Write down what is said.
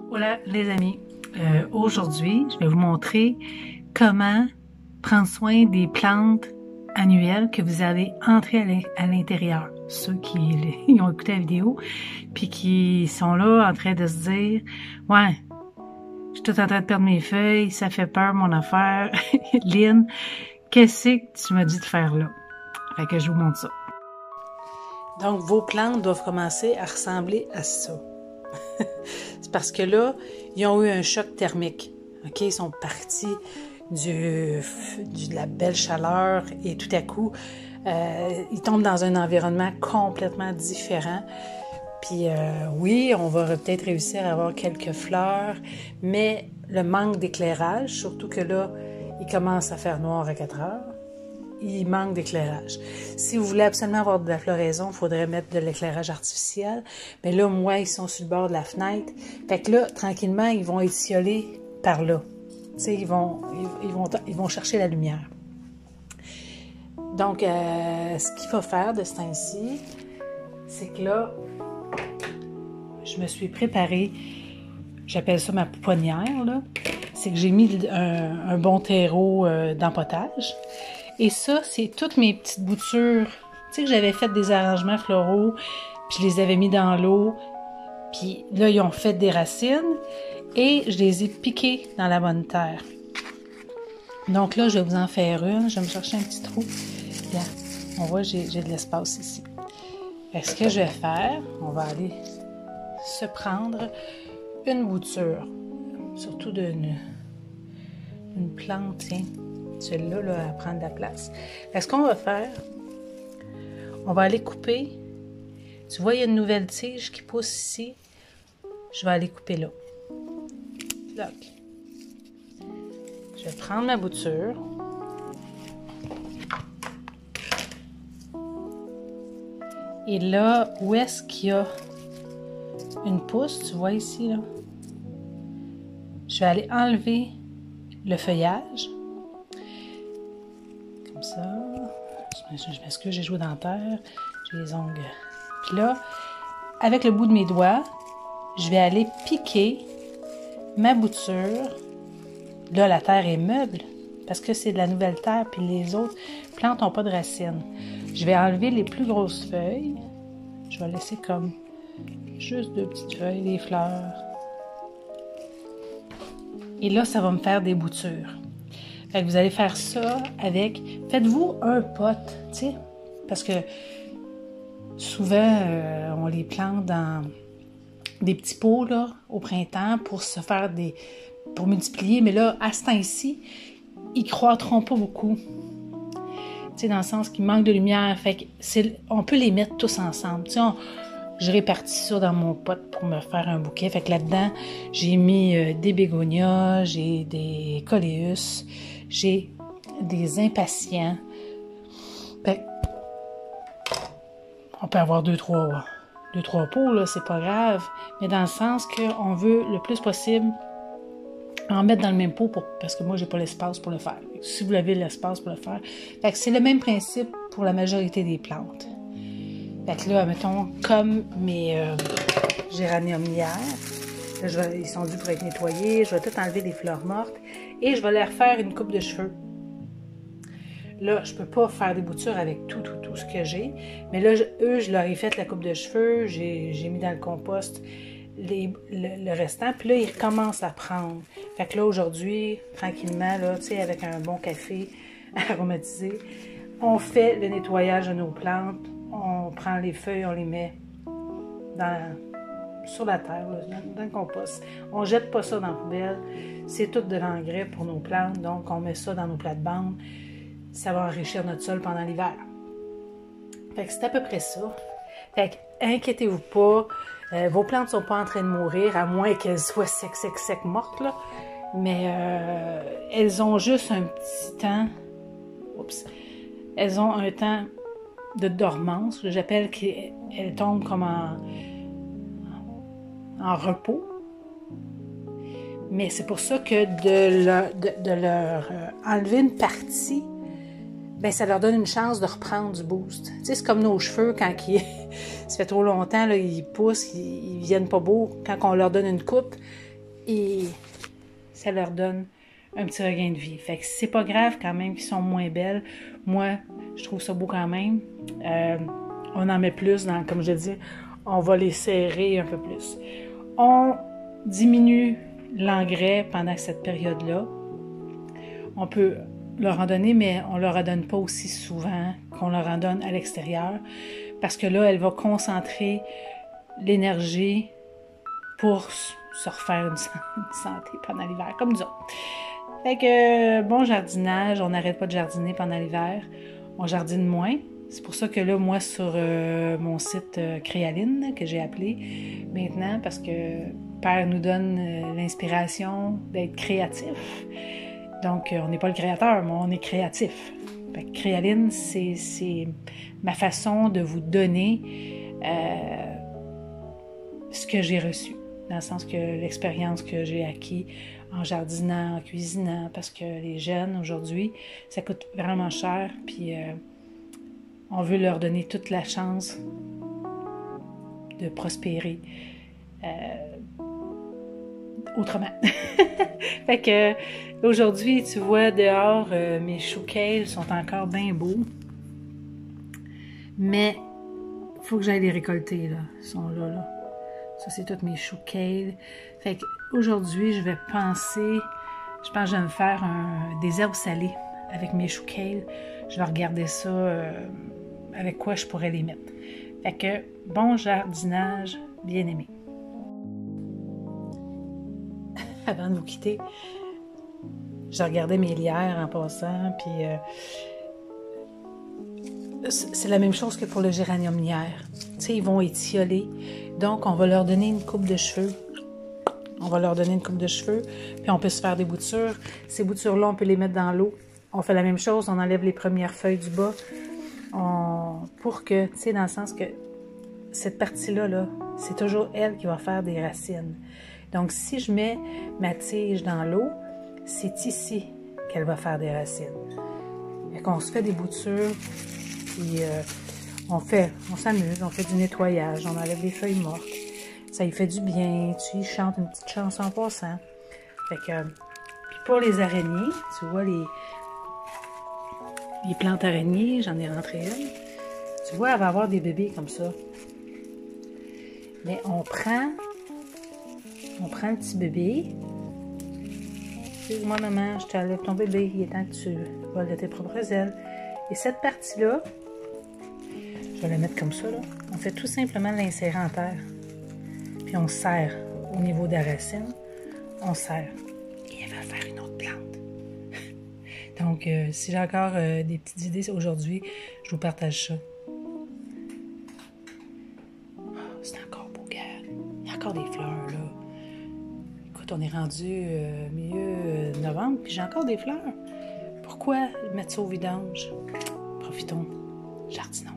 Voilà les amis, aujourd'hui je vais vous montrer comment prendre soin des plantes annuelles que vous allez entrer à l'intérieur. Ceux qui ont écouté la vidéo puis qui sont là en train de se dire « Ouais, je suis tout en train de perdre mes feuilles, ça fait peur mon affaire. Lynn, qu'est-ce que tu m'as dit de faire là? » Fait que je vous montre ça. Donc vos plantes doivent commencer à ressembler à ça. C'est parce que là, ils ont eu un choc thermique. OK? Ils sont partis de la belle chaleur et tout à coup, ils tombent dans un environnement complètement différent. Puis oui, on va peut-être réussir à avoir quelques fleurs, mais le manque d'éclairage, surtout que là, il commence à faire noir à 4 heures, il manque d'éclairage. Si vous voulez absolument avoir de la floraison, il faudrait mettre de l'éclairage artificiel. Mais là, moi, ils sont sur le bord de la fenêtre. Fait que là, tranquillement, ils vont étioler par là. Tu sais, ils vont chercher la lumière. Donc, ce qu'il faut faire de ce temps-ci, c'est que là, je me suis préparée, j'appelle ça ma pouponnière, là. C'est que j'ai mis un bon terreau d'empotage. Et ça, c'est toutes mes petites boutures. Tu sais que j'avais fait des arrangements floraux, puis je les avais mis dans l'eau. Puis là, ils ont fait des racines et je les ai piquées dans la bonne terre. Donc là, je vais vous en faire une. Je vais me chercher un petit trou. Là, on voit, j'ai de l'espace ici. Fait que ce que je vais faire, on va aller se prendre une bouture. Surtout d'une plante, tiens. Celle-là, là, elle prend de la place. Fait que ce qu'on va faire, on va aller couper. Tu vois, il y a une nouvelle tige qui pousse ici. Je vais aller couper là. Là. Je vais prendre ma bouture. Et là, où est-ce qu'il y a une pousse, tu vois ici, là? Je vais aller enlever le feuillage. Comme ça. Je m'excuse, j'ai joué dans la terre. J'ai les ongles. Puis là, avec le bout de mes doigts, je vais aller piquer ma bouture. Là, la terre est meuble parce que c'est de la nouvelle terre, puis les autres plantes n'ont pas de racines. Je vais enlever les plus grosses feuilles. Je vais laisser comme juste 2 petites feuilles, des fleurs. Et là, ça va me faire des boutures. Fait que vous allez faire ça avec... Faites-vous un pot, tu sais, parce que souvent, on les plante dans des petits pots, là, au printemps, pour se faire pour multiplier. Mais là, à ce temps-ci, ils ne croîtront pas beaucoup. Tu sais, dans le sens qu'il manque de lumière. Fait que on peut les mettre tous ensemble. Tu sais, je répartis ça dans mon pot pour me faire un bouquet. Fait que là-dedans, j'ai mis des bégonias, j'ai des coléus, j'ai des impatiens. Fait on peut avoir 2-3 pots, là, c'est pas grave. Mais dans le sens qu'on veut le plus possible en mettre dans le même pot parce que moi, j'ai pas l'espace pour le faire. Si vous avez l'espace pour le faire. Fait que c'est le même principe pour la majorité des plantes. Fait que là, mettons, comme mes géraniums là, ils sont dus pour être nettoyés. Je vais tout enlever des fleurs mortes et je vais leur faire une coupe de cheveux. Là, je peux pas faire des boutures avec tout ce que j'ai. Mais là, je leur ai fait la coupe de cheveux. J'ai mis dans le compost le restant. Puis là, ils recommencent à prendre. Fait que là, aujourd'hui, tranquillement, là, tu sais, avec un bon café aromatisé, on fait le nettoyage de nos plantes. On prend les feuilles, on les met sur la terre, là, dans le compost. On jette pas ça dans la poubelle. C'est tout de l'engrais pour nos plantes. Donc, on met ça dans nos plates-bandes. Ça va enrichir notre sol pendant l'hiver. Fait que c'est à peu près ça. Fait que inquiétez-vous pas. Vos plantes ne sont pas en train de mourir, à moins qu'elles soient sec, mortes, là. Mais elles ont juste un petit temps. Oups. Elles ont un temps de dormance. J'appelle qu'elles tombent comme en repos. Mais c'est pour ça que de leur enlever une partie ben ça leur donne une chance de reprendre du boost. Tu sais, c'est comme nos cheveux quand ça fait trop longtemps, là, ils poussent, ils viennent pas beaux. Quand on leur donne une coupe, et ça leur donne un petit regain de vie. Fait que c'est pas grave quand même qu'ils sont moins belles. Moi, je trouve ça beau quand même. On en met plus, comme je dis, on va les serrer un peu plus. On diminue l'engrais pendant cette période-là. On peut leur en donner, mais on ne leur en donne pas aussi souvent qu'on leur en donne à l'extérieur, parce que là, elle va concentrer l'énergie pour se refaire une santé pendant l'hiver, comme nous autres. Fait que, bon jardinage, on n'arrête pas de jardiner pendant l'hiver. On jardine moins. C'est pour ça que là, moi, sur mon site Créaline, que j'ai appelé maintenant, parce que Père nous donne l'inspiration d'être créatif. Donc, on n'est pas le créateur, mais on est créatif. Fait que Créaline, c'est ma façon de vous donner ce que j'ai reçu. Dans le sens que l'expérience que j'ai acquis en jardinant, en cuisinant, parce que les jeunes, aujourd'hui, ça coûte vraiment cher, puis on veut leur donner toute la chance de prospérer autrement. Fait que aujourd'hui, tu vois dehors, mes choux kale sont encore bien beaux, mais il faut que j'aille les récolter, là. Ils sont là, là. Ça, c'est tous mes choux kale. Fait qu'aujourd'hui, je pense que je vais me faire des herbes salées avec mes choux kale. Je vais regarder ça avec quoi je pourrais les mettre. Fait que, bon jardinage, bien aimé. Avant de vous quitter, je regardais mes lierres en passant, puis c'est la même chose que pour le géranium lierre. Tu sais, ils vont étioler. Donc, on va leur donner une coupe de cheveux. Puis on peut se faire des boutures. Ces boutures-là, on peut les mettre dans l'eau. On fait la même chose, on enlève les premières feuilles du bas. Pour que, tu sais, dans le sens que cette partie-là, là, c'est toujours elle qui va faire des racines. Donc, si je mets ma tige dans l'eau, c'est ici qu'elle va faire des racines. Fait qu'on se fait des boutures, puis on s'amuse, on fait du nettoyage, on enlève les feuilles mortes. Ça lui fait du bien, tu y chantes une petite chanson en passant. Fait que, puis pour les araignées, tu vois les plantes araignées, j'en ai rentré une. Tu vois, elle va avoir des bébés comme ça. Mais on prend le petit bébé. Excuse-moi maman, je t'enlève ton bébé, il est temps que tu voles de tes propres ailes. Et cette partie-là, je vais la mettre comme ça, là. On fait tout simplement l'insérer en terre. Puis on serre au niveau de la racine. On serre. Et elle va faire une autre plante. Donc, si j'ai encore des petites idées aujourd'hui, je vous partage ça. Oh, c'est encore beau, gars. Il y a encore des fleurs, là. Écoute, on est rendu milieu novembre, puis j'ai encore des fleurs. Pourquoi mettre ça au vidange? Profitons, jardinons.